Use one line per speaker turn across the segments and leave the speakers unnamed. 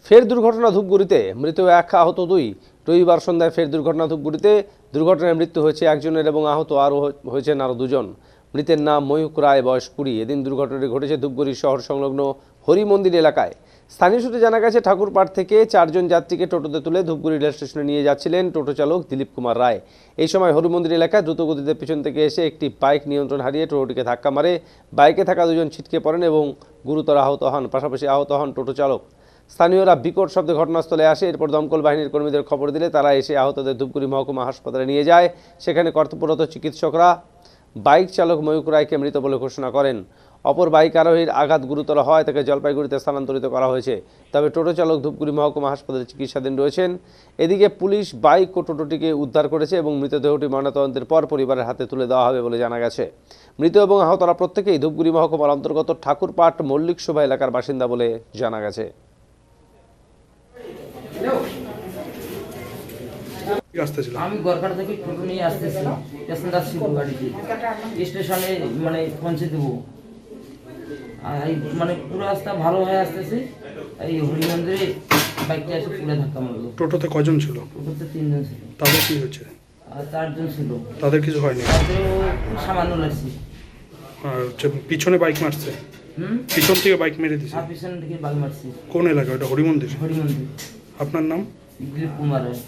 ফের দুর্ঘটনা ধূপগুড়িতে, মৃত এক, আহত দুই। রবিবার সন্ধ্যায় ফের দুর্ঘটনা ধূপগুড়িতে। দুর্ঘটনায় মৃত্যু হয়েছে একজনের এবং আহত হয়েছেন আরও দুজন। মৃতের নাম ময়ূক রায়, বয়স 20। এদিন দুর্ঘটনাটি ঘটেছে ধূপগুড়ি শহর সংলগ্ন হরিমন্দির এলাকায়। স্থানীয় সূত্রে জানা গেছে, ঠাকুরপাড় থেকে 4 জন যাত্রীকে টোটোতে তুলে ধূপগুড়ি রেল স্টেশনে নিয়ে যাচ্ছিলেন টোটো চালক দিলীপ কুমার রায়। এই সময় হরিমন্দির এলাকায় দ্রুতগতিতে পেছন থেকে এসে একটি বাইক নিয়ন্ত্রণ হারিয়ে টোটোটিকে ধাক্কা মারে। বাইকে থাকা 2 জন ছিটকে পড়েন এবং গুরুতর আহত হন। পাশাপাশি আহত হন টোটো চালক। স্থানীয়রা বিকট শব্দে ঘটনাস্থলে আসে। এরপর দমকল বাহিনীর কর্মীদের খবর দিলে তারা এসে আহতদের ধূপগুড়ি মহকুমা হাসপাতালে নিয়ে যায়। সেখানে কর্তব্যরত চিকিৎসকরা বাইক চালক ময়ূক রায়কে মৃত বলে ঘোষণা করেন। অপর বাইক আরোহীর আঘাত গুরুতর হওয়ায় তাকে জলপাইগুড়িতে স্থানান্তরিত করা হয়েছে। তবে টোটো চালক ধূপগুড়ি মহকুমা হাসপাতালে চিকিৎসাধীন রয়েছেন। এদিকে পুলিশ বাইক ও টোটোটিকে উদ্ধার করেছে এবং মৃতদেহটি ময়নাতদন্তের পর পরিবারের হাতে তুলে দেওয়া হবে বলে জানা গেছে। মৃত এবং আহতরা প্রত্যেকেই ধূপগুড়ি মহকুমার অন্তর্গত ঠাকুরপাট মল্লিক শোভা এলাকার বাসিন্দা বলে জানা গেছে।
আমি গড়কাট থেকে টোটো নিয়ে আসতেছিলাম, প্যাসেঞ্জার ছিল গাড়িতে, স্টেশনে মানে পৌঁছে দেবো। আর মানে পুরো রাস্তা ভালো হয়ে আসতেছে, এই হরিমন্দিরে বাইকটা এসে পুরো ধাক্কা মারলো।
টোটোতে কজন ছিল?
টোটোতে 3 জন ছিল।
তাদের কি হয়েছে?
আর 4 জন ছিল।
তাদের কিছু হয়নি?
তাদেরও সামান্য লাগছে।
আর পিছনে বাইক মারছে? পিছন থেকে বাইক মেরে দিছে?
আর পিছন থেকে বাইক মারছে।
কোন এলাকা ওটা? হরিমন্দির।
হরিমন্দির।
আপনার নাম?
দিলীপ কুমার রায়।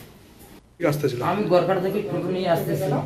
আসতেছিল?
আমি গড়কাট থেকে টোটো নিয়ে আসতেছিলাম।